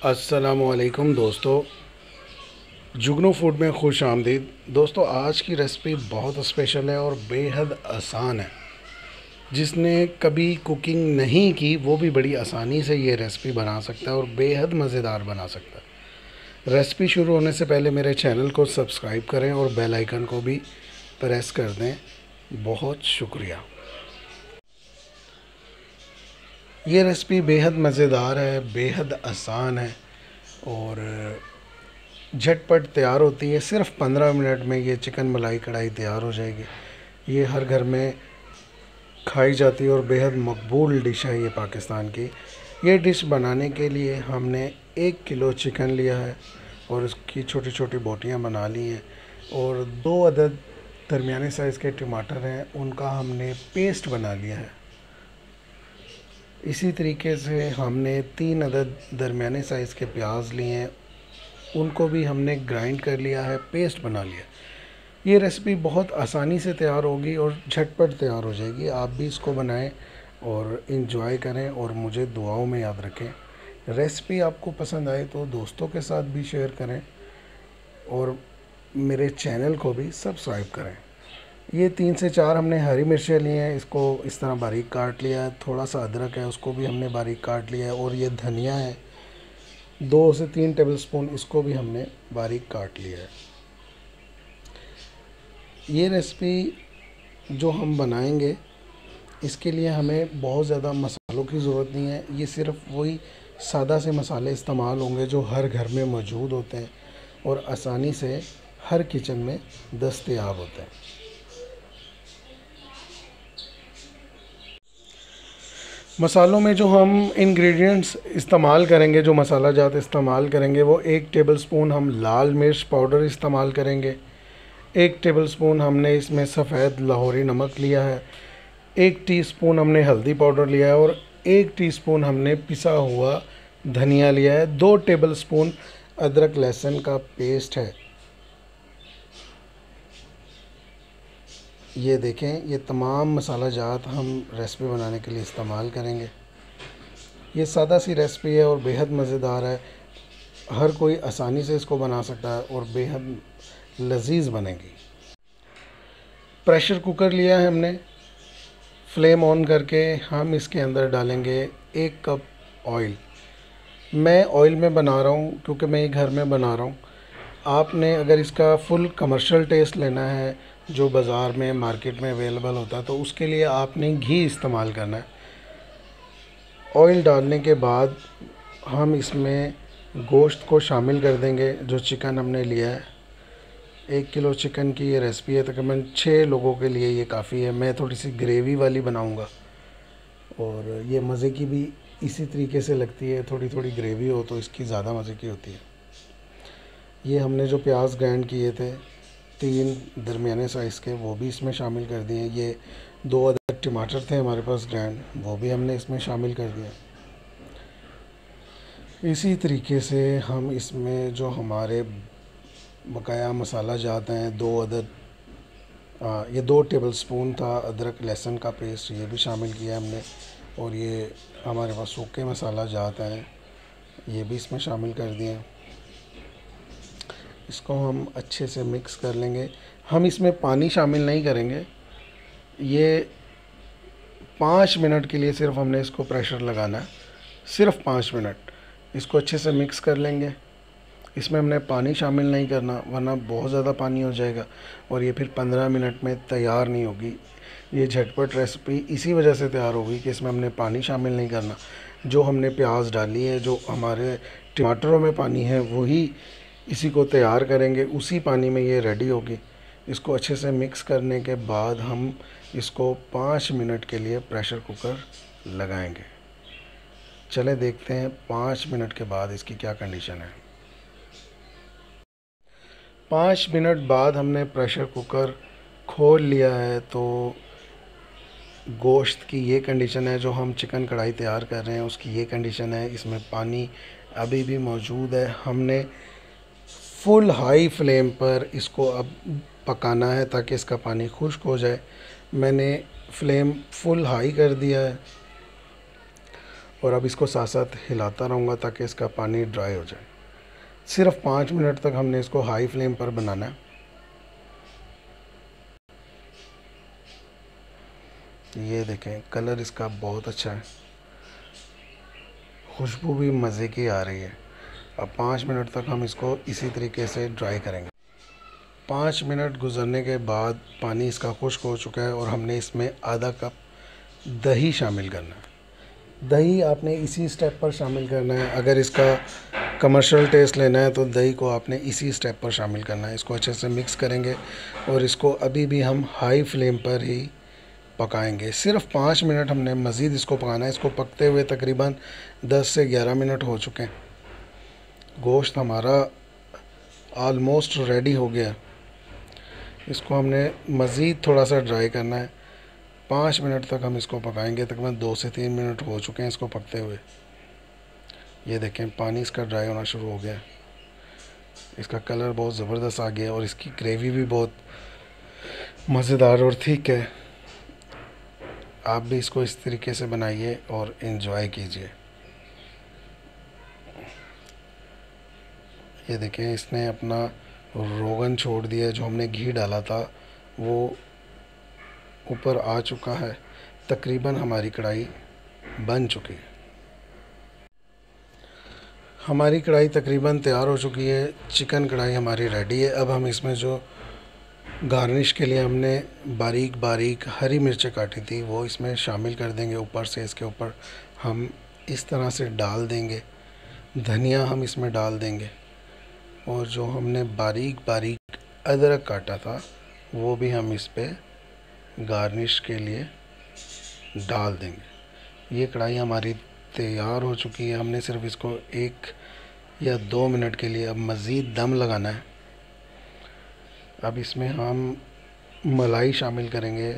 अस्सलामुअलैकुम दोस्तों, जुगनू फूड में खुश आमदीद। दोस्तों, आज की रेसिपी बहुत स्पेशल है और बेहद आसान है। जिसने कभी कुकिंग नहीं की वो भी बड़ी आसानी से ये रेसिपी बना सकता है और बेहद मज़ेदार बना सकता है। रेसिपी शुरू होने से पहले मेरे चैनल को सब्सक्राइब करें और बेल आइकन को भी प्रेस कर दें। बहुत शुक्रिया। ये रेसिपी बेहद मज़ेदार है, बेहद आसान है और झटपट तैयार होती है। सिर्फ 15 मिनट में ये चिकन मलाई कढ़ाई तैयार हो जाएगी। ये हर घर में खाई जाती है और बेहद मकबूल डिश है ये पाकिस्तान की। ये डिश बनाने के लिए हमने 1 किलो चिकन लिया है और उसकी छोटी छोटी बोटियां बना ली हैं और 2 अदद दरमियाने साइज़ के टमाटर हैं, उनका हमने पेस्ट बना लिया है। इसी तरीके से हमने 3 अदद दरमियाने साइज़ के प्याज लिए हैं, उनको भी हमने ग्राइंड कर लिया है, पेस्ट बना लिया। ये रेसिपी बहुत आसानी से तैयार होगी और झटपट तैयार हो जाएगी। आप भी इसको बनाएं और इन्जॉय करें और मुझे दुआओं में याद रखें। रेसिपी आपको पसंद आए तो दोस्तों के साथ भी शेयर करें और मेरे चैनल को भी सब्सक्राइब करें। ये 3 से 4 हमने हरी मिर्चें ली हैं, इसको इस तरह बारीक काट लिया है। थोड़ा सा अदरक है, उसको भी हमने बारीक काट लिया है। और ये धनिया है 2 से 3 टेबलस्पून, इसको भी हमने बारीक काट लिया है। ये रेसिपी जो हम बनाएंगे इसके लिए हमें बहुत ज़्यादा मसालों की ज़रूरत नहीं है। ये सिर्फ वही सादा से मसाले इस्तेमाल होंगे जो हर घर में मौजूद होते हैं और आसानी से हर किचन में दस्तयाब होते हैं। मसालों में जो हम इंग्रेडिएंट्स इस्तेमाल करेंगे, जो मसाला जात इस्तेमाल करेंगे, वो 1 टेबलस्पून हम लाल मिर्च पाउडर इस्तेमाल करेंगे। 1 टेबलस्पून हमने इसमें सफ़ेद लाहौरी नमक लिया है। 1 टीस्पून हमने हल्दी पाउडर लिया है और 1 टीस्पून हमने पिसा हुआ धनिया लिया है। 2 टेबलस्पून अदरक लहसुन का पेस्ट है। ये देखें, ये तमाम मसाला जात हम रेसिपी बनाने के लिए इस्तेमाल करेंगे। ये सादा सी रेसिपी है और बेहद मज़ेदार है। हर कोई आसानी से इसको बना सकता है और बेहद लजीज बनेगी। प्रेशर कुकर लिया है हमने। फ्लेम ऑन करके हम इसके अंदर डालेंगे 1 कप ऑयल। मैं ऑयल में बना रहा हूँ क्योंकि मैं ये घर में बना रहा हूँ। आपने अगर इसका फुल कमर्शियल टेस्ट लेना है जो बाज़ार में मार्केट में अवेलेबल होता है तो उसके लिए आपने घी इस्तेमाल करना है। ऑयल डालने के बाद हम इसमें गोश्त को शामिल कर देंगे। जो चिकन हमने लिया है, 1 किलो चिकन की ये रेसिपी है, तकरीबन 6 लोगों के लिए ये काफ़ी है। मैं थोड़ी सी ग्रेवी वाली बनाऊंगा और ये मज़े की भी इसी तरीके से लगती है। थोड़ी थोड़ी ग्रेवी हो तो इसकी ज़्यादा मज़े की होती है। ये हमने जो प्याज ग्राइंड किए थे 3 दरमियाने साइज़ के, वो भी इसमें शामिल कर दिए। ये 2 अदद टमाटर थे हमारे पास ग्राइंड, वो भी हमने इसमें शामिल कर दिया। इसी तरीके से हम इसमें जो हमारे बकाया मसाला जाते हैं 2 अदद, ये 2 टेबलस्पून था अदरक लहसुन का पेस्ट, ये भी शामिल किया हमने। और ये हमारे पास सूखे मसाला जाते हैं, ये भी इसमें शामिल कर दिए। इसको हम अच्छे से मिक्स कर लेंगे। हम इसमें पानी शामिल नहीं करेंगे। ये 5 मिनट के लिए सिर्फ हमने इसको प्रेशर लगाना है, सिर्फ 5 मिनट। इसको अच्छे से मिक्स कर लेंगे। इसमें हमने पानी शामिल नहीं करना वरना बहुत ज़्यादा पानी हो जाएगा और ये फिर 15 मिनट में तैयार नहीं होगी। ये झटपट रेसिपी इसी वजह से तैयार होगी कि इसमें हमने पानी शामिल नहीं करना। जो हमने प्याज डाली है, जो हमारे टमाटरों में पानी है, वही इसी को तैयार करेंगे, उसी पानी में ये रेडी होगी। इसको अच्छे से मिक्स करने के बाद हम इसको 5 मिनट के लिए प्रेशर कुकर लगाएंगे। चले देखते हैं 5 मिनट के बाद इसकी क्या कंडीशन है। 5 मिनट बाद हमने प्रेशर कुकर खोल लिया है तो गोश्त की ये कंडीशन है। जो हम चिकन कढ़ाई तैयार कर रहे हैं उसकी ये कंडीशन है। इसमें पानी अभी भी मौजूद है। हमने फुल हाई फ्लेम पर इसको अब पकाना है ताकि इसका पानी खुश्क हो जाए। मैंने फ्लेम फुल हाई कर दिया है और अब इसको साथ साथ हिलाता रहूँगा ताकि इसका पानी ड्राई हो जाए। सिर्फ 5 मिनट तक हमने इसको हाई फ्लेम पर बनाना है। ये देखें कलर इसका बहुत अच्छा है, खुशबू भी मज़े की आ रही है। अब 5 मिनट तक हम इसको इसी तरीके से ड्राई करेंगे। 5 मिनट गुजरने के बाद पानी इसका खुश्क हो चुका है और हमने इसमें आधा कप दही शामिल करना है। दही आपने इसी स्टेप पर शामिल करना है। अगर इसका कमर्शियल टेस्ट लेना है तो दही को आपने इसी स्टेप पर शामिल करना है। इसको अच्छे से मिक्स करेंगे और इसको अभी भी हम हाई फ्लेम पर ही पकाएंगे। सिर्फ 5 मिनट हमने मज़ीद इसको पकाना है। इसको पकते हुए तकरीबन 10 से 11 मिनट हो चुके हैं। गोश्त हमारा ऑलमोस्ट रेडी हो गया। इसको हमने मज़ीद थोड़ा सा ड्राई करना है। 5 मिनट तक हम इसको पकाएंगे। तकरीबन 2 से 3 मिनट हो चुके हैं इसको पकते हुए। ये देखें पानी इसका ड्राई होना शुरू हो गया। इसका कलर बहुत ज़बरदस्त आ गया और इसकी ग्रेवी भी बहुत मज़ेदार और थिक है। आप भी इसको इस तरीके से बनाइए और इन्जॉय कीजिए। ये देखें इसने अपना रोगन छोड़ दिया। जो हमने घी डाला था वो ऊपर आ चुका है। तकरीबन हमारी कढ़ाई बन चुकी है। हमारी कढ़ाई तकरीबन तैयार हो चुकी है। चिकन कढ़ाई हमारी रेडी है। अब हम इसमें जो गार्निश के लिए हमने बारीक बारीक हरी मिर्चें काटी थी वो इसमें शामिल कर देंगे। ऊपर से इसके ऊपर हम इस तरह से डाल देंगे। धनिया हम इसमें डाल देंगे और जो हमने बारीक बारीक अदरक काटा था वो भी हम इस पे गार्निश के लिए डाल देंगे। ये कढ़ाई हमारी तैयार हो चुकी है। हमने सिर्फ इसको 1 या 2 मिनट के लिए अब मज़ीद दम लगाना है। अब इसमें हम मलाई शामिल करेंगे,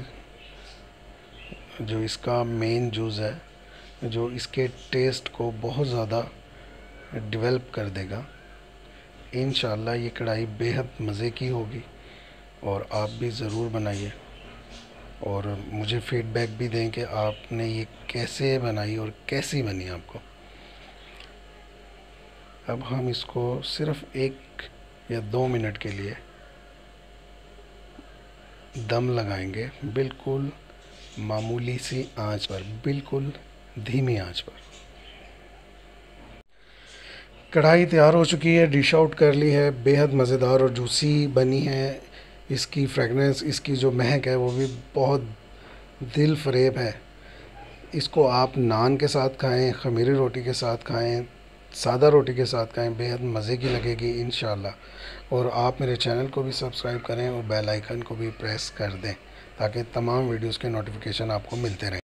जो इसका मेन जूस है, जो इसके टेस्ट को बहुत ज़्यादा डेवलप कर देगा। इंशाल्लाह ये कढ़ाई बेहद मज़े की होगी और आप भी ज़रूर बनाइए और मुझे फ़ीडबैक भी दें कि आपने ये कैसे बनाई और कैसी बनी आपको। अब हम इसको सिर्फ 1 या 2 मिनट के लिए दम लगाएंगे, बिल्कुल मामूली सी आंच पर, बिल्कुल धीमी आंच पर। कढ़ाई तैयार हो चुकी है, डिश आउट कर ली है। बेहद मज़ेदार और जूसी बनी है। इसकी फ्रेगनेंस, इसकी जो महक है वो भी बहुत दिल फरेब है। इसको आप नान के साथ खाएं, ख़मीरी रोटी के साथ खाएं, सादा रोटी के साथ खाएं, बेहद मज़े की लगेगी इंशाल्लाह। और आप मेरे चैनल को भी सब्सक्राइब करें और बेल आइकन को भी प्रेस कर दें ताकि तमाम वीडियोस के नोटिफिकेशन आपको मिलते रहें।